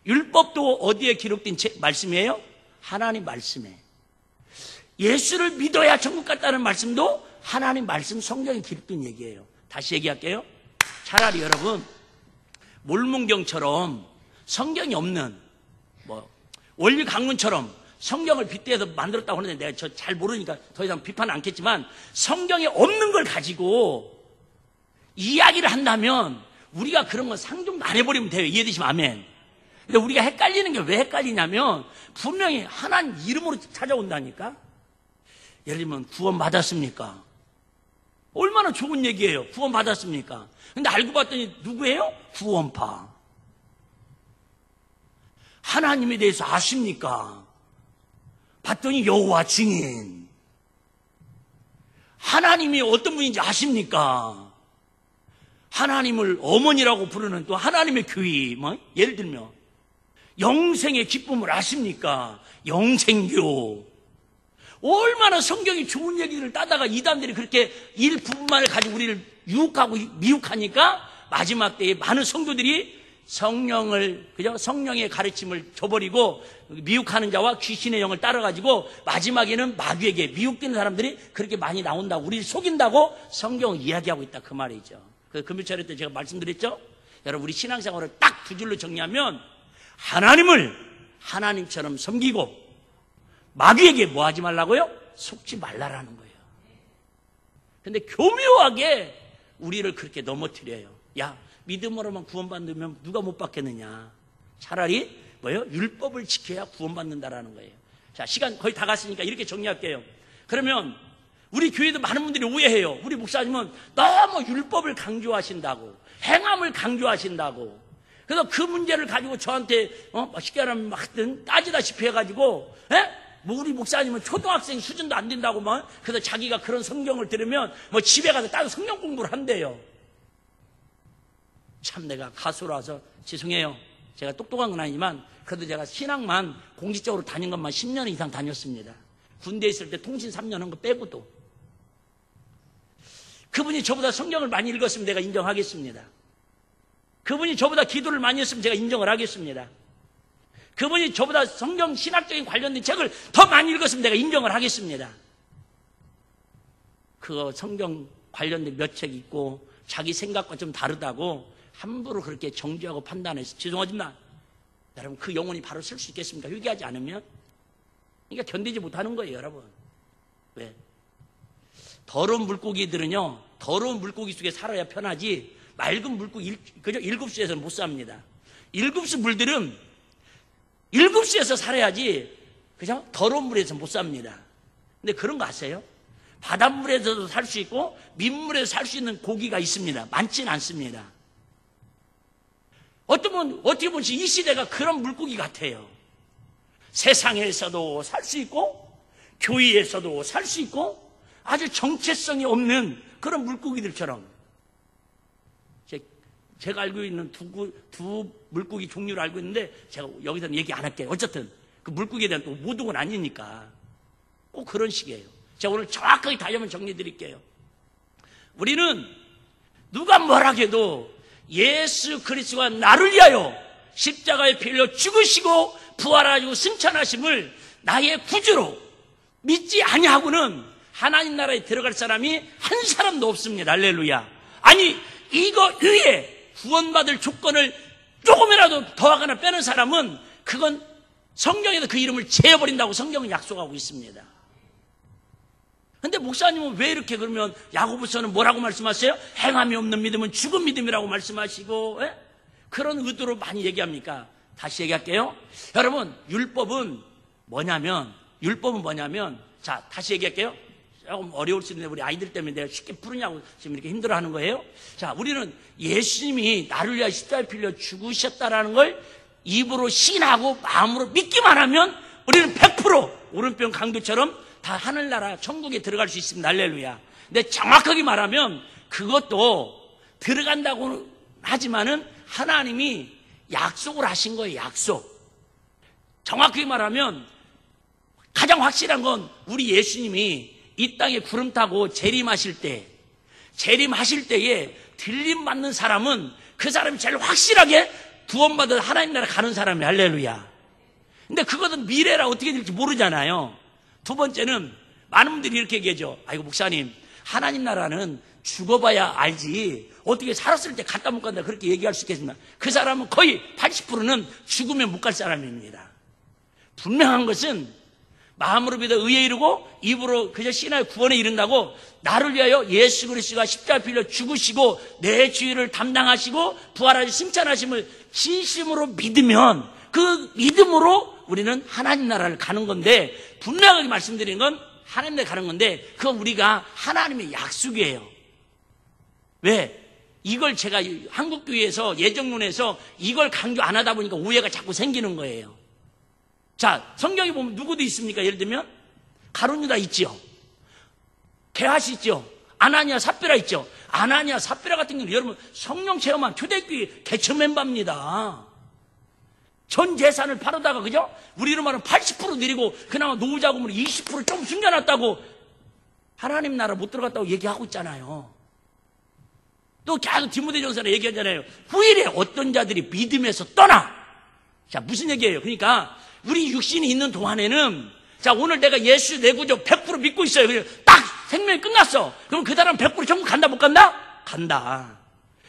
율법도 어디에 기록된 말씀이에요? 하나님 말씀에. 예수를 믿어야 천국 갔다는 말씀도 하나님 말씀 성경에 기록된 얘기예요. 다시 얘기할게요. 차라리 여러분 몰문경처럼 성경이 없는 원리 강론처럼 성경을 빗대서 만들었다고 하는데 내가 저 잘 모르니까 더 이상 비판은 않겠지만 성경에 없는 걸 가지고 이야기를 한다면 우리가 그런 거 상종도 안 해버리면 돼요. 이해되시면 아멘. 근데 우리가 헷갈리는 게 왜 헷갈리냐면 분명히 하나님 이름으로 찾아온다니까. 예를 들면 구원 받았습니까? 얼마나 좋은 얘기예요. 구원 받았습니까? 근데 알고 봤더니 누구예요? 구원파. 하나님에 대해서 아십니까? 봤더니 여호와 증인. 하나님이 어떤 분인지 아십니까? 하나님을 어머니라고 부르는 또 하나님의 교회, 예를 들면 영생의 기쁨을 아십니까? 영생교. 얼마나 성경이 좋은 얘기를 따다가 이단들이 그렇게 일부분만을 가지고 우리를 유혹하고 미혹하니까 마지막 때에 많은 성도들이 성령의 가르침을 저버리고 미혹하는 자와 귀신의 영을 따라가지고 마지막에는 마귀에게 미혹되는 사람들이 그렇게 많이 나온다고, 우리를 속인다고 성경을 이야기하고 있다, 그 말이죠. 그 금요철에 때 제가 말씀드렸죠. 여러분, 우리 신앙생활을 딱 두 줄로 정리하면 하나님을 하나님처럼 섬기고 마귀에게 뭐 하지 말라고요? 속지 말라라는 거예요. 근데 교묘하게 우리를 그렇게 넘어뜨려요. 야, 믿음으로만 구원받으면 누가 못 받겠느냐. 차라리 율법을 지켜야 구원받는다라는 거예요. 자, 시간 거의 다 갔으니까 이렇게 정리할게요. 그러면 우리 교회도 많은 분들이 오해해요. 우리 목사님은 너무 율법을 강조하신다고, 행함을 강조하신다고. 그래서 그 문제를 가지고 저한테 쉽게 말하면 막 따지다시피 해가지고, 우리 목사님은 초등학생 수준도 안 된다고 그래서 자기가 그런 성경을 들으면 집에 가서 따로 성경 공부를 한대요. 참 내가 가수라서 죄송해요. 제가 똑똑한 건 아니지만 그래도 제가 신학만 공식적으로 다닌 것만 10년 이상 다녔습니다. 군대에 있을 때 통신 3년 한 거 빼고도. 그분이 저보다 성경을 많이 읽었으면 내가 인정하겠습니다. 그분이 저보다 기도를 많이 했으면 제가 인정을 하겠습니다. 그분이 저보다 성경 신학적인 관련된 책을 더 많이 읽었으면 내가 인정을 하겠습니다. 그 성경 관련된 몇 책 있고 자기 생각과 좀 다르다고 함부로 그렇게 정죄하고 판단해서 죄송하지만 여러분, 그 영혼이 바로 쓸 수 있겠습니까? 회개하지 않으면? 그러니까 견디지 못하는 거예요, 여러분. 왜? 더러운 물고기들은요, 더러운 물고기 속에 살아야 편하지, 맑은 물고기, 그죠? 7수에서는 못 삽니다. 7수 물들은 7수에서 살아야지, 그죠? 더러운 물에서 못 삽니다. 근데 그런 거 아세요? 바닷물에서도 살 수 있고, 민물에서 살 수 있는 고기가 있습니다. 많지는 않습니다. 어떻게 보면 이 시대가 그런 물고기 같아요. 세상에서도 살 수 있고, 교회에서도 살 수 있고, 아주 정체성이 없는 그런 물고기들처럼. 제가 알고 있는 두 물고기 종류를 알고 있는데, 제가 여기서는 얘기 안 할게요. 어쨌든, 그 물고기에 대한 또 모독은 아니니까. 꼭 그런 식이에요. 제가 오늘 정확하게 다시 한번 정리해 드릴게요. 우리는 누가 뭐라 해도 예수 그리스도가 나를 위하여 십자가에 피 흘려 죽으시고 부활하시고 승천하심을 나의 구주로 믿지 아니하고는 하나님 나라에 들어갈 사람이 한 사람도 없습니다. 할렐루야. 아니, 이거 위에 구원받을 조건을 조금이라도 더하거나 빼는 사람은 그건 성경에도 그 이름을 제어버린다고 성경은 약속하고 있습니다. 근데 목사님은 왜 이렇게 그러면 야고보서는 뭐라고 말씀하세요? 행함이 없는 믿음은 죽은 믿음이라고 말씀하시고, 에? 그런 의도로 많이 얘기합니까? 다시 얘기할게요. 여러분, 율법은 뭐냐면, 자, 다시 얘기할게요. 조금 어려울 수 있는데 우리 아이들 때문에 내가 쉽게 푸느냐고 지금 이렇게 힘들어하는 거예요. 자, 우리는 예수님이 나를 위하여 십자가에 피 흘려 죽으셨다라는 걸 입으로 신하고 마음으로 믿기만 하면 우리는 100% 오른편 강도처럼 다 하늘나라 천국에 들어갈 수 있습니다. 할렐루야. 근데 정확하게 말하면 그것도 들어간다고 하지만은 하나님이 약속을 하신 거예요. 약속. 정확하게 말하면 가장 확실한 건 우리 예수님이 이 땅에 구름 타고 재림하실 때에 들림 받는 사람은 그 사람이 제일 확실하게 구원받아 하나님 나라 가는 사람이 할렐루야. 근데 그것은 미래라 어떻게 될지 모르잖아요. 두 번째는 많은 분들이 이렇게 얘기하죠. 아이고 목사님, 하나님 나라는 죽어봐야 알지 어떻게 살았을 때 갔다 못 간다 그렇게 얘기할 수 있겠습니까? 그 사람은 거의 80%는 죽으면 못 갈 사람입니다. 분명한 것은 마음으로 믿어 의에 이르고 입으로 그저 신하여 구원에 이른다고 나를 위하여 예수 그리스도가 십자가에 피 흘려 죽으시고 내 죄를 담당하시고 부활하시 승천하심을 진심으로 믿으면 그 믿음으로 우리는 하나님 나라를 가는 건데, 분명하게 말씀드리는 건 하나님 나라에 가는 건데 그건 우리가 하나님의 약속이에요. 왜? 이걸 제가 한국교회에서 예정론에서 이걸 강조 안 하다 보니까 오해가 자꾸 생기는 거예요. 자, 성경에 보면 누구도 있습니까? 예를 들면 가룟유다 있죠. 게하시 있죠. 아나니아 삽비라 있죠. 아나니아 삽비라 같은 경우는 여러분 성령 체험한 초대교회 개척 멤버입니다. 전 재산을 팔아다가 그죠? 우리로 말하면 80% 내리고 그나마 노후자금으로 20% 좀 숨겨놨다고 하나님 나라 못 들어갔다고 얘기하고 있잖아요. 또 계속 디모데전서에 얘기하잖아요. 후일에 어떤 자들이 믿음에서 떠나. 자, 무슨 얘기예요? 그러니까 우리 육신이 있는 동안에는, 자, 오늘 내가 예수 내 구주 100% 믿고 있어요. 그래서 딱 생명이 끝났어. 그럼 그 사람 100% 천국 간다 못 간다? 간다.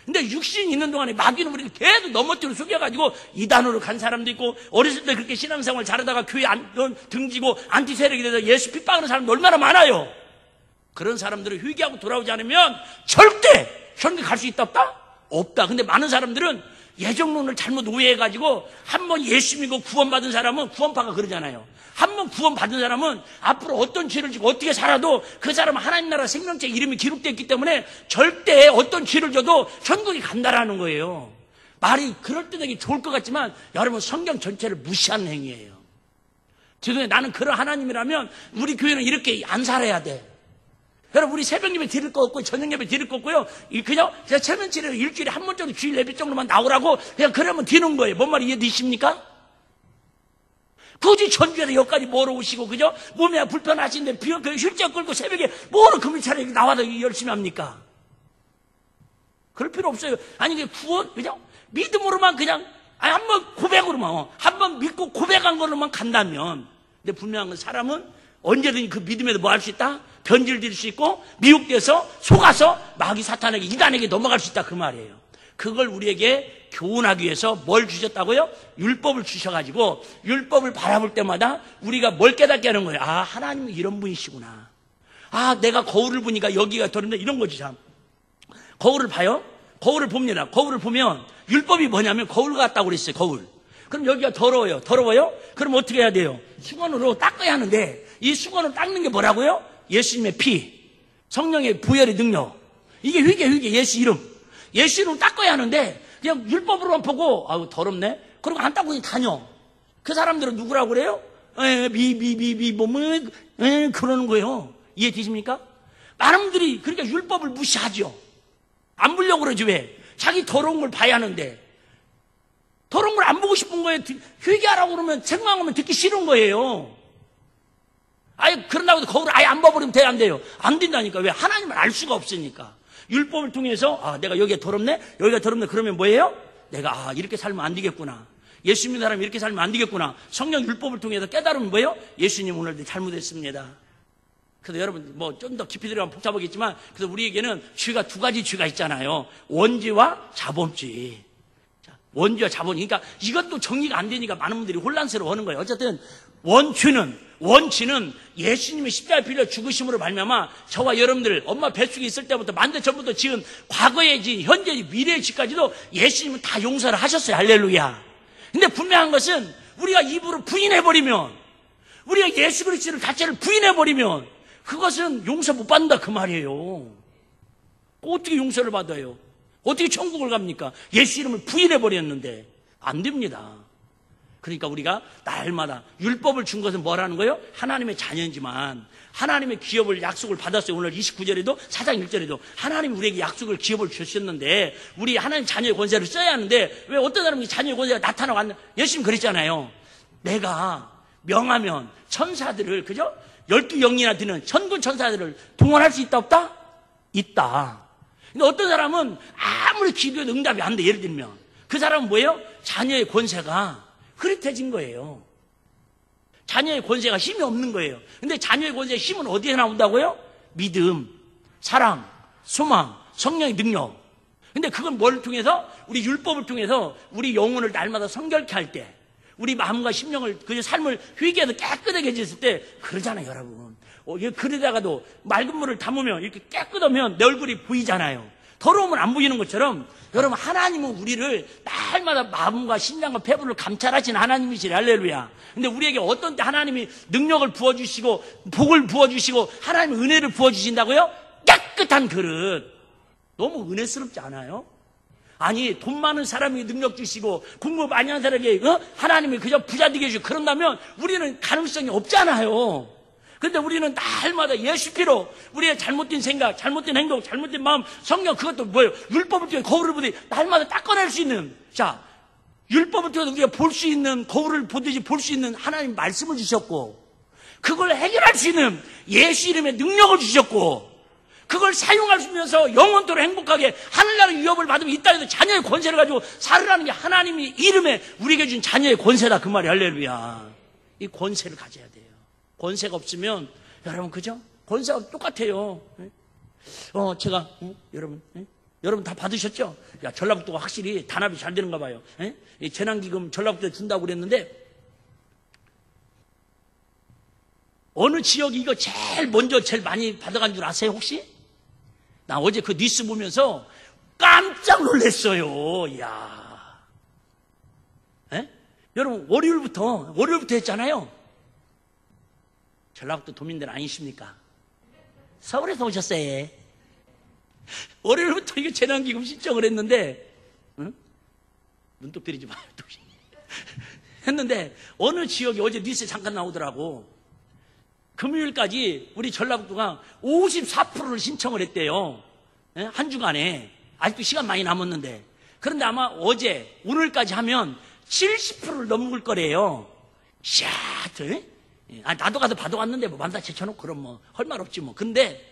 근데 육신이 있는 동안에 마귀는 우리를 계속 넘어뜨려 속여가지고 이단으로 간 사람도 있고, 어렸을 때 그렇게 신앙생활 잘하다가 교회 등지고 안티 세력이 돼서 예수 핍박하는 사람도 얼마나 많아요. 그런 사람들을 회개하고 돌아오지 않으면 절대 천국에 갈 수 있다 없다? 없다. 근데 많은 사람들은 예정론을 잘못 오해해가지고 한번 예수 믿고 구원받은 사람은, 구원파가 그러잖아요. 한번 구원받은 사람은 앞으로 어떤 죄를 지고 어떻게 살아도 그 사람은 하나님 나라 생명책 이름이 기록되어 있기 때문에 절대 어떤 죄를 져도 천국에 간다라는 거예요. 말이 그럴듯하게 좋을 것 같지만 여러분 성경 전체를 무시하는 행위예요. 죄송해요. 나는 그런 하나님이라면 우리 교회는 이렇게 안 살아야 돼. 여러분 우리 새벽 예배 드릴 거 없고 저녁 예배 드릴 거 없고요. 그냥 제가 체면치레 일주일에 한 번 정도 주일 예배 정도만 나오라고 그냥 그러면 되는 거예요. 뭔 말 이해되십니까? 굳이 전주에서 여기까지 뭐로 오시고 그죠? 몸이 불편하신데 휠체어 끌고 새벽에 뭐로 금요일차례 나와서 열심히 합니까? 그럴 필요 없어요. 아니 그냥 구원 그죠? 믿음으로만 그냥 한번 고백으로만 한번 믿고 고백한 걸로만 간다면, 근데 분명한 건 사람은 언제든지 그 믿음에도 뭐 할 수 있다? 변질될 수 있고 미혹돼서 속아서 마귀 사탄에게 이단에게 넘어갈 수 있다 그 말이에요. 그걸 우리에게 교훈하기 위해서 뭘 주셨다고요? 율법을 주셔가지고 율법을 바라볼 때마다 우리가 뭘 깨닫게 하는 거예요. 아, 하나님은 이런 분이시구나. 아, 내가 거울을 보니까 여기가 더럽네. 이런 거지, 참. 거울을 봐요? 거울을 봅니다. 거울을 보면 율법이 뭐냐면 거울 같다고 그랬어요, 거울. 그럼 여기가 더러워요. 더러워요? 그럼 어떻게 해야 돼요? 수건으로 닦아야 하는데 이 수건으로 닦는 게 뭐라고요? 예수님의 피, 성령의 부혈의 능력. 이게 회개, 예수 이름. 예수 이름 닦아야 하는데 그냥 율법으로만 보고 아우 더럽네? 그리고 안 닦고 그냥 다녀. 그 사람들은 누구라고 그래요? 그러는 거예요. 이해되십니까? 많은 분들이 그러니까 율법을 무시하죠. 안 보려고 그러지 왜? 자기 더러운 걸 봐야 하는데 더러운 걸 안 보고 싶은 거예요. 회개하라고 그러면 책망하면 듣기 싫은 거예요. 아예 그런다고 해도 거울을 아예 안 봐버리면 돼요, 안 돼요? 안 된다니까. 왜? 하나님을 알 수가 없으니까. 율법을 통해서 아 내가 여기가 더럽네? 여기가 더럽네. 그러면 뭐예요? 내가 이렇게 살면 안 되겠구나. 예수 믿는 사람이 이렇게 살면 안 되겠구나. 성령 율법을 통해서 깨달으면 뭐예요? 예수님 오늘 잘못했습니다. 그래서 여러분 뭐 좀 더 깊이 들어가면 복잡하겠지만 그래서 우리에게는 죄가 두 가지 죄가 있잖아요. 원죄와 자범죄. 원죄와 자범. 그러니까 이것도 정리가 안 되니까 많은 분들이 혼란스러워하는 거예요. 어쨌든 원죄는 예수님의 십자가에 빌려 죽으심으로 말미암아 저와 여러분들 엄마 뱃속에 있을 때부터 만대 전부터 지은 과거의 지 현재 미래의 지까지도 예수님은 다 용서를 하셨어요. 할렐루야. 근데 분명한 것은 우리가 입으로 부인해버리면 우리가 예수 그리스도를 자체를 부인해버리면 그것은 용서 못 받는다 그 말이에요. 어떻게 용서를 받아요? 어떻게 천국을 갑니까? 예수 이름을 부인해버렸는데 안 됩니다. 그러니까 우리가 날마다 율법을 준 것은 뭐라는 거예요? 하나님의 자녀이지만 하나님의 기업을 약속을 받았어요. 오늘 29절에도 4장 1절에도 하나님이 우리에게 약속을 기업을 주셨는데 우리 하나님 자녀의 권세를 써야 하는데 왜 어떤 사람이 자녀의 권세가 나타나고 안 예수님 그랬잖아요. 내가 명하면 천사들을 그죠? 12영이나 되는 천군 천사들을 동원할 수 있다 없다? 있다. 근데 어떤 사람은 아무리 기도해도 응답이 안 돼. 예를 들면 그 사람은 뭐예요? 자녀의 권세가 흐릿해진 거예요. 자녀의 권세가 힘이 없는 거예요. 근데 자녀의 권세의 힘은 어디에 나온다고요? 믿음, 사랑, 소망, 성령의 능력. 근데 그건 뭘 통해서? 우리 율법을 통해서 우리 영혼을 날마다 성결케 할 때 우리 마음과 심령을 그 삶을 회개해서 깨끗하게 해줬을 때 그러잖아요, 여러분. 그러다가도 맑은 물을 담으면 이렇게 깨끗하면 내 얼굴이 보이잖아요. 더러우면 안 보이는 것처럼 여러분 하나님은 우리를 날마다 마음과 심장과 배부를 감찰하시는 하나님이시래. 할렐루야. 근데 우리에게 어떤 때 하나님이 능력을 부어주시고 복을 부어주시고 하나님의 은혜를 부어주신다고요? 깨끗한 그릇. 너무 은혜스럽지 않아요? 아니 돈 많은 사람이 능력 주시고 공부 많이 한 사람에게 하나님이 그저 부자 되게 해주시고 그런다면 우리는 가능성이 없잖아요. 그런데 우리는 날마다 예수 피로 우리의 잘못된 생각, 잘못된 행동, 잘못된 마음, 성령 그것도 뭐예요? 율법을 통해 거울을 보듯이 날마다 닦아낼 수 있는 자 율법을 통해서 우리가 볼 수 있는 거울을 보듯이 볼 수 있는 하나님 말씀을 주셨고 그걸 해결할 수 있는 예수 이름의 능력을 주셨고 그걸 사용할 수 있면서 영원토록 행복하게 하늘나라의 위협을 받으면 이 땅에서 자녀의 권세를 가지고 살으라는 게 하나님이 이름에 우리에게 준 자녀의 권세다 그 말이 할렐루야. 이 권세를 가져야 돼요. 권세가 없으면 여러분 그죠? 권세가 똑같아요. 제가 여러분 다 받으셨죠? 야 전라북도가 확실히 단합이 잘 되는가 봐요. 이 재난기금 전라북도에 준다고 그랬는데 어느 지역이 이거 제일 먼저 제일 많이 받아간 줄 아세요 혹시? 나 어제 그 뉴스 보면서 깜짝 놀랐어요. 이야. 여러분 월요일부터 했잖아요. 전라북도 도민들 아니십니까? 서울에서 오셨어요. 월요일부터 이거 재난기금 신청을 했는데 눈독 들이지 마요. 했는데 어느 지역이 어제 뉴스에 잠깐 나오더라고. 금요일까지 우리 전라북도가 54%를 신청을 했대요. 한 주간에. 아직도 시간 많이 남았는데. 그런데 아마 어제, 오늘까지 하면 70%를 넘을 거래요. 이야, 나도 가서 받아왔는데 뭐 만사 제쳐놓고 그럼 뭐 할 말 없지 뭐. 근데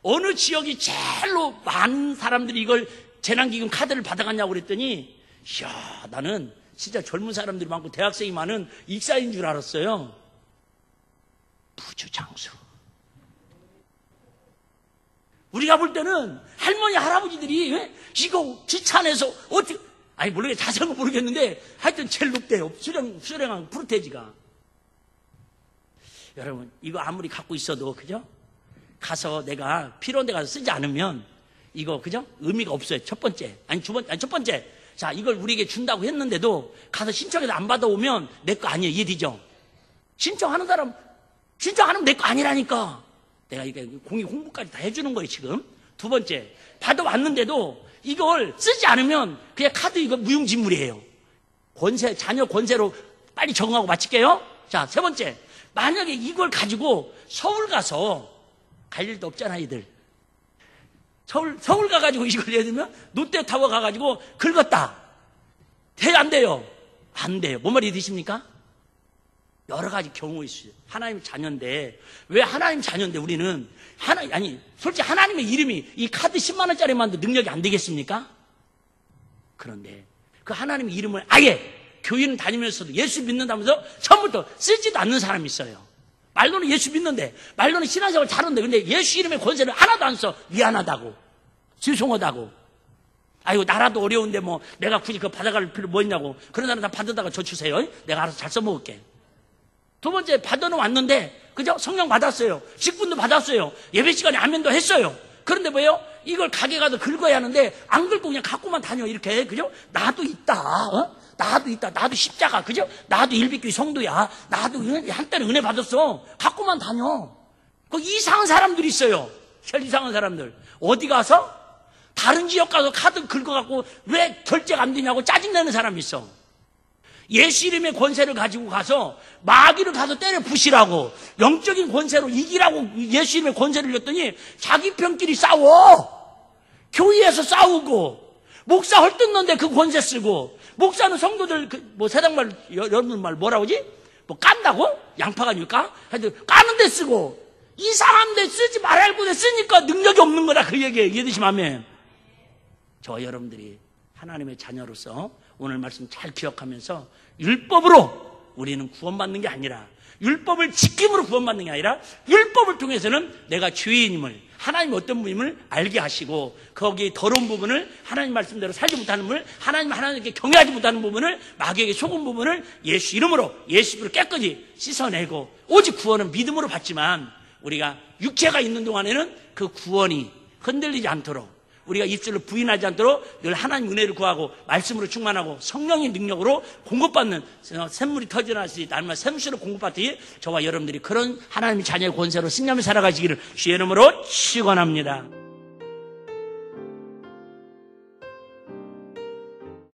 어느 지역이 제일로 많은 사람들이 이걸 재난기금 카드를 받아갔냐고 그랬더니 이야, 나는 진짜 젊은 사람들이 많고 대학생이 많은 익사인 줄 알았어요. 부주장수. 우리가 볼 때는 할머니 할아버지들이 이거 지찬에서 어떻게 모르겠 자세한 건 모르겠는데 하여튼 제일 높대요. 수령한 프로테지가. 여러분 이거 아무리 갖고 있어도 그죠? 가서 내가 필요한 데 가서 쓰지 않으면 이거 그죠? 의미가 없어요. 첫 번째. 첫 번째. 자, 이걸 우리에게 준다고 했는데도 가서 신청해서 안 받아오면 내 거 아니에요. 이해되죠? 신청하는 사람, 신청하면 내 거 아니라니까. 내가 이게 공익 홍보까지 다 해주는 거예요, 지금. 두 번째. 받아왔는데도 이걸 쓰지 않으면 그냥 카드 이거 무용지물이에요. 자녀 권세로 빨리 적응하고 마칠게요. 자, 세 번째. 만약에 이걸 가지고 서울 가서 갈 일도 없잖아, 이들. 서울 가가지고 이걸 예를 들면 롯데타워 가가지고 긁었다. 돼, 안 돼요? 안 돼요. 뭔 말이 되십니까? 여러 가지 경우 있어요. 하나님 자녀인데, 왜 하나님 자녀인데 우리는, 솔직히 하나님의 이름이 이 카드 10만원짜리만도 능력이 안 되겠습니까? 그런데 그 하나님의 이름을 아예 교회는 다니면서도 예수 믿는다면서 처음부터 쓰지도 않는 사람이 있어요. 말로는 예수 믿는데, 말로는 신앙생활 잘하는데, 근데 예수 이름의 권세를 하나도 안 써. 미안하다고. 죄송하다고. 아이고, 나라도 어려운데 뭐, 내가 굳이 그거 받아갈 필요 뭐 있냐고. 그런 사람 다 받아다가 저 주세요. 내가 알아서 잘 써먹을게. 두 번째, 받아는 왔는데, 그죠? 성령 받았어요. 직분도 받았어요. 예배 시간에 아멘도 했어요. 그런데 뭐예요? 이걸 가게 가서 긁어야 하는데, 안 긁고 그냥 갖고만 다녀, 이렇게. 그죠? 나도 있다. 나도 있다. 나도 십자가. 그죠? 나도 일비교회 성도야. 나도 한때는 은혜 받았어. 갖고만 다녀. 그 이상한 사람들이 있어요. 제일 이상한 사람들. 어디 가서? 다른 지역 가서 카드 긁어갖고 왜 결제가 안 되냐고 짜증내는 사람이 있어. 예수 이름의 권세를 가지고 가서 마귀를 가서 때려 부시라고, 영적인 권세로 이기라고 예수 이름의 권세를 줬더니 자기 편끼리 싸워. 교회에서 싸우고, 목사 헐뜯는데 그 권세 쓰고, 목사는 성도들 뭐 세상말 여러분 말 뭐라고 하지? 뭐 깐다고? 양파가 아닐까? 하여튼 까는데 쓰고, 이상한 데 쓰지 말고 데 쓰니까 능력이 없는 거다, 그 얘기예요. 이해되시면 저 여러분들이 하나님의 자녀로서 오늘 말씀 잘 기억하면서 율법으로 우리는 구원받는 게 아니라, 율법을 지킴으로 구원받는 게 아니라, 율법을 통해서는 내가 죄인임을, 하나님 어떤 분임을 알게 하시고, 거기에 더러운 부분을 하나님 말씀대로 살지 못하는 부분을, 하나님께 경외하지 못하는 부분을, 마귀에게 속은 부분을 예수 이름으로 깨끗이 씻어내고, 오직 구원은 믿음으로 받지만 우리가 육체가 있는 동안에는 그 구원이 흔들리지 않도록, 우리가 입술로 부인하지 않도록 늘 하나님 은혜를 구하고 말씀으로 충만하고 성령의 능력으로 공급받는 샘물이 터져나시 날마다 샘수로 공급받듯이 저와 여러분들이 그런 하나님의 자녀의 권세로 승리하며 살아가시기를 주의 이름으로 축원합니다.